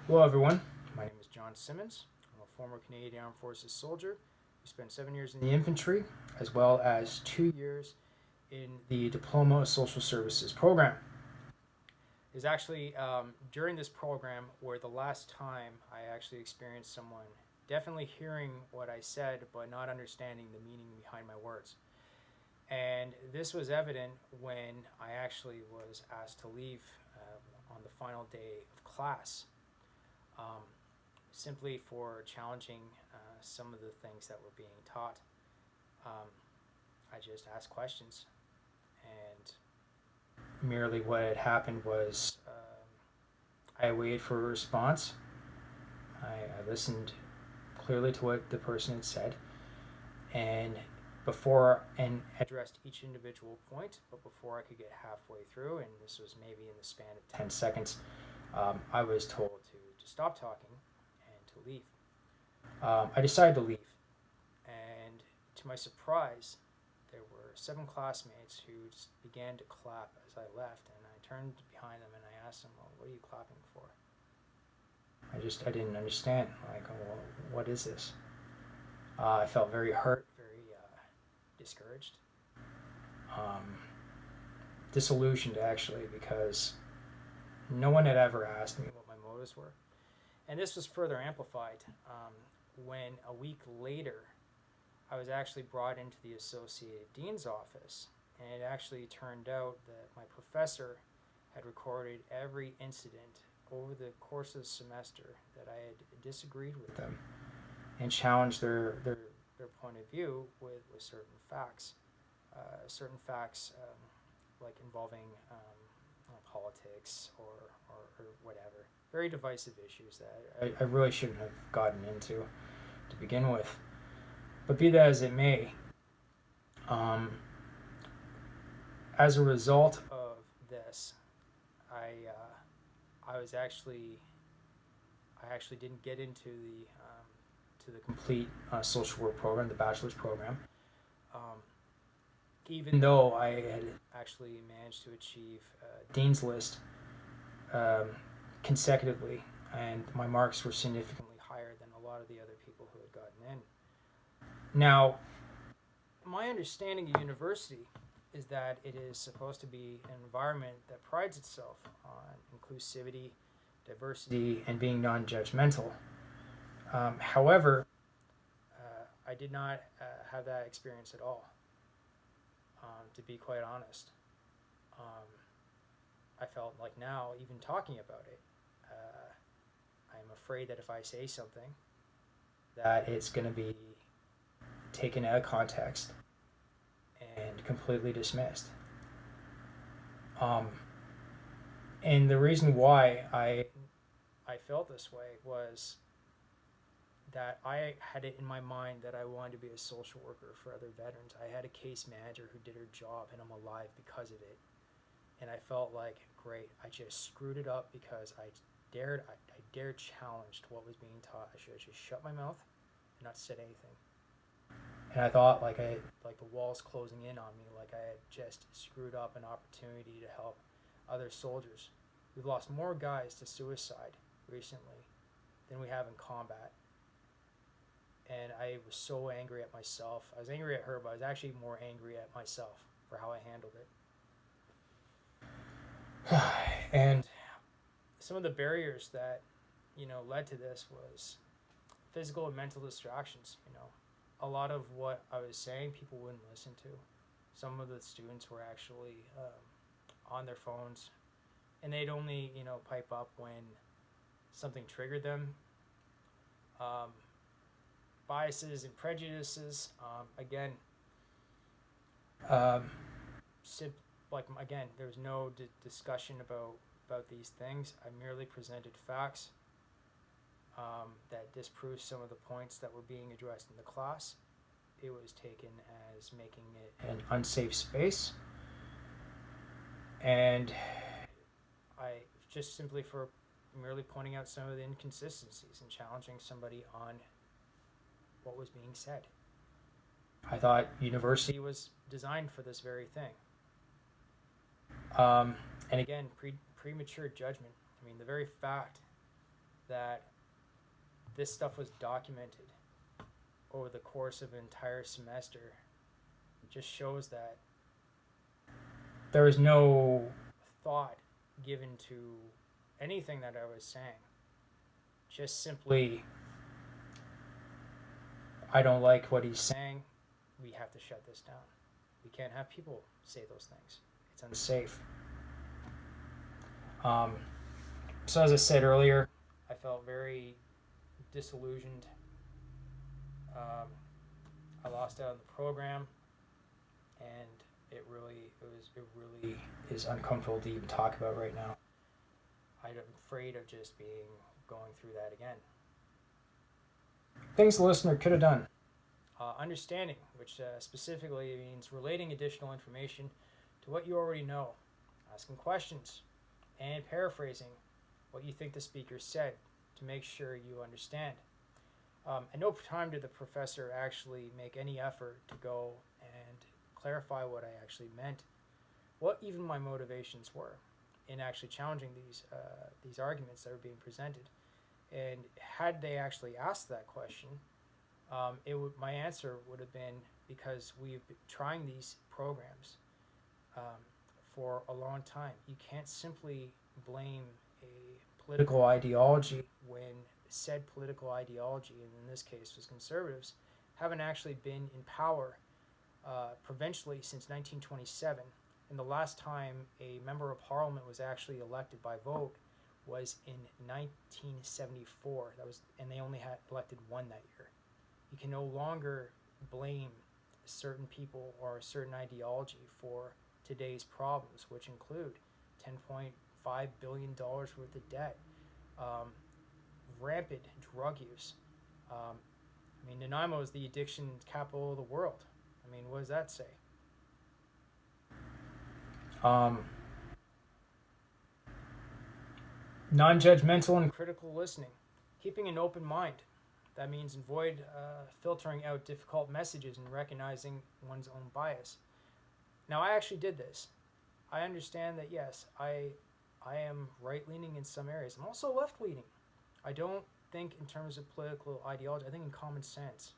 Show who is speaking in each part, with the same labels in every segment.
Speaker 1: Hello, everyone. My name is John Simmons. I'm a former Canadian Armed Forces soldier who spent 7 years in the infantry, as well as 2 years in the Diploma of Social Services program. It was actually during this program where the last time I actually experienced someone definitely hearing what I said, but not understanding the meaning behind my words. And this was evident when I actually was asked to leave on the final day of class. Um, Simply for challenging some of the things that were being taught. Um, I just asked questions, and merely what had happened was I waited for a response. I listened clearly to what the person had said, and addressed each individual point, but before I could get halfway through, and this was maybe in the span of 10 seconds, I was told to stop talking and to leave. I decided to leave, and to my surprise, there were 7 classmates who just began to clap as I left, and I turned behind them and I asked them, "Well, what are you clapping for?" I didn't understand. Like, well, what is this? I felt very hurt, very discouraged, um, disillusioned actually, because no one had ever asked me what my motives were. And this was further amplified when a week later I was actually brought into the Associated Dean's office, and it actually turned out that my professor had recorded every incident over the course of the semester that I had disagreed with them and challenged their point of view with certain facts like involving politics or whatever. Very divisive issues that I really shouldn't have gotten into to begin with. But be that as it may, um, as a result of this, I I was actually I actually didn't get into the complete social work program, the bachelor's program, um, even though I had actually managed to achieve dean's list um, consecutively, and my marks were significantly higher than a lot of the other people who had gotten in. Now, my understanding of university is that it is supposed to be an environment that prides itself on inclusivity, diversity, and being non judgmental. However, I did not have that experience at all, to be quite honest. Um, I felt like now, even talking about it, I'm afraid that if I say something, that it's going to be taken out of context and completely dismissed. Um, and the reason why I felt this way was that I had it in my mind that I wanted to be a social worker for other veterans. I had a case manager who did her job, and I'm alive because of it. And I felt like, great, I just screwed it up because I dared challenged what was being taught. I should have just shut my mouth and not said anything. And I thought like the walls closing in on me, like I had just screwed up an opportunity to help other soldiers. We've lost more guys to suicide recently than we have in combat. And I was so angry at myself. I was angry at her, but I was actually more angry at myself for how I handled it. And some of the barriers that led to this was physical and mental distractions. A lot of what I was saying, people wouldn't listen to. Some of the students were actually on their phones, and they'd only pipe up when something triggered them. Um, Biases and prejudices. Again, um, sim- like again, there was no discussion about these things. I merely presented facts that disproved some of the points that were being addressed in the class. It was taken as making it an unsafe space, and I just simply for merely pointing out some of the inconsistencies and challenging somebody on what was being said. I thought university was designed for this very thing. And again, premature judgment. I mean, the very fact that this stuff was documented over the course of an entire semester just shows that there was no thought given to anything that I was saying. Just simply, I don't like what he's saying. We have to shut this down. We can't have people say those things. It's unsafe. So as I said earlier, I felt very disillusioned. I lost out on the program, and it really is uncomfortable to even talk about right now. I'm afraid of just going through that again. Things the listener could have done. Understanding, which specifically means relating additional information to what you already know, asking questions, and paraphrasing what you think the speaker said to make sure you understand. At no time did the professor actually make any effort to go and clarify what I actually meant, what even my motivations were in actually challenging these arguments that were being presented. And had they actually asked that question, my answer would have been, because we've been trying these programs for a long time. You can't simply blame a political ideology when said political ideology, and in this case was conservatives, haven't actually been in power provincially since 1927. And the last time a member of parliament was actually elected by vote was in 1974. And they only had elected one that year. You can no longer blame certain people or a certain ideology for today's problems, which include $10.5 billion worth of debt, rampant drug use. Nanaimo is the addiction capital of the world. What does that say? Non-judgmental and critical listening, keeping an open mind. That means avoid filtering out difficult messages and recognizing one's own bias. Now, I actually did this. I understand that, yes, I am right-leaning in some areas. I'm also left-leaning. I don't think in terms of political ideology. I think in common sense.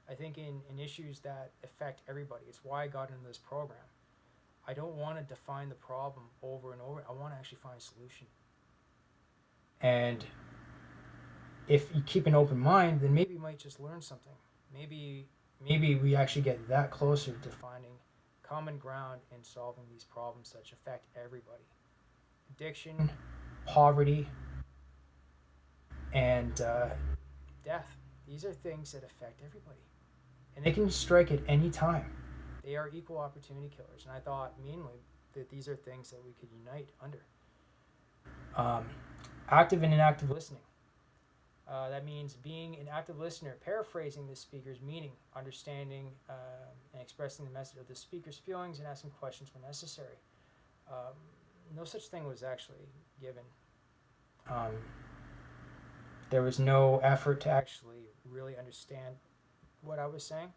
Speaker 1: I think in issues that affect everybody. It's why I got into this program. I don't want to define the problem over and over. I want to actually find a solution. And if you keep an open mind, then maybe you might just learn something. Maybe we actually get that closer to finding common ground in solving these problems that affect everybody. Addiction, poverty, and death. These are things that affect everybody. And they can strike at any time. They are equal opportunity killers. And I thought mainly that these are things that we could unite under. Active and inactive listening. That means being an active listener, paraphrasing the speaker's meaning, understanding and expressing the message of the speaker's feelings, and asking questions when necessary. No such thing was actually given. There was no effort to actually really understand what I was saying.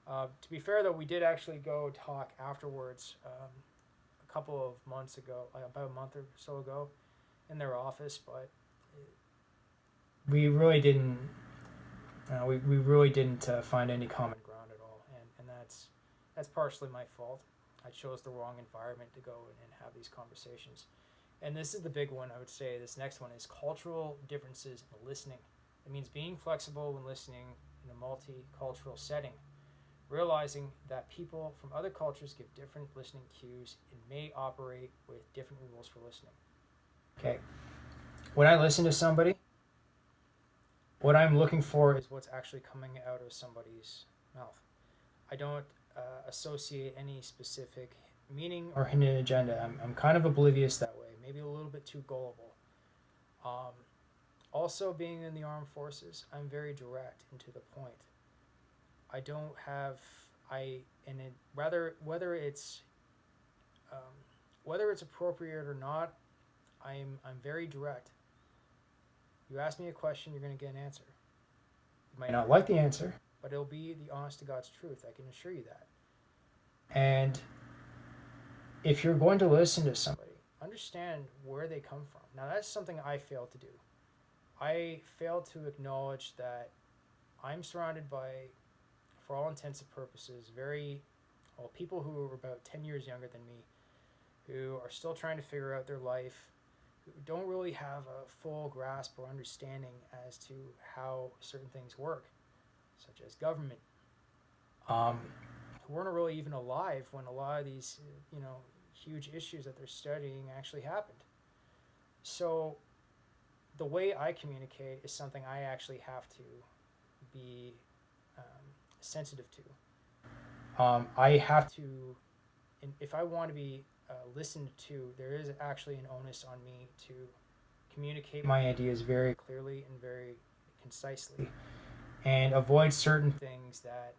Speaker 1: To be fair, though, we did actually go talk afterwards a couple of months ago, about a month or so ago, in their office, but we really didn't find any common ground at all, and that's partially my fault. I chose the wrong environment to go and have these conversations. And this is the big one, I would say. This next one is cultural differences in listening. It means being flexible when listening in a multicultural setting, realizing that people from other cultures give different listening cues and may operate with different rules for listening. Okay. When I listen to somebody, what I'm looking for is what's actually coming out of somebody's mouth. I don't associate any specific meaning or hidden agenda. I'm kind of oblivious that way, maybe a little bit too gullible. Also, being in the armed forces, I'm very direct and to the point. I don't have whether it's appropriate or not, I'm very direct. You ask me a question, you're going to get an answer. You might not like the answer, but it'll be the honest to God's truth. I can assure you that. And if you're going to listen to somebody, understand where they come from. Now, that's something I fail to do. I failed to acknowledge that I'm surrounded by, for all intents and purposes, people who are about 10 years younger than me, who are still trying to figure out their life, who don't really have a full grasp or understanding as to how certain things work, such as government, who weren't really even alive when a lot of these, huge issues that they're studying actually happened. So the way I communicate is something I actually have to be sensitive to. I have to, if I want to be listened to, there is actually an onus on me to communicate my ideas very clearly and very concisely, and avoid certain things that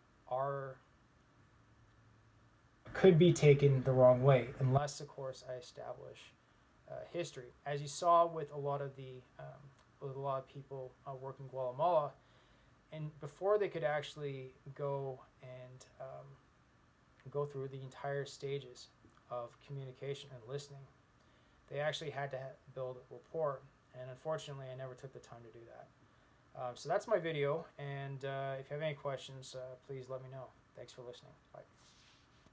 Speaker 1: could be taken the wrong way, unless, of course, I establish history. As you saw with a lot of people working Guatemala, and before they could actually go and go through the entire stages of communication and listening, they actually had to build rapport, and unfortunately I never took the time to do that. So that's my video, and if you have any questions, please let me know. Thanks for listening. Bye.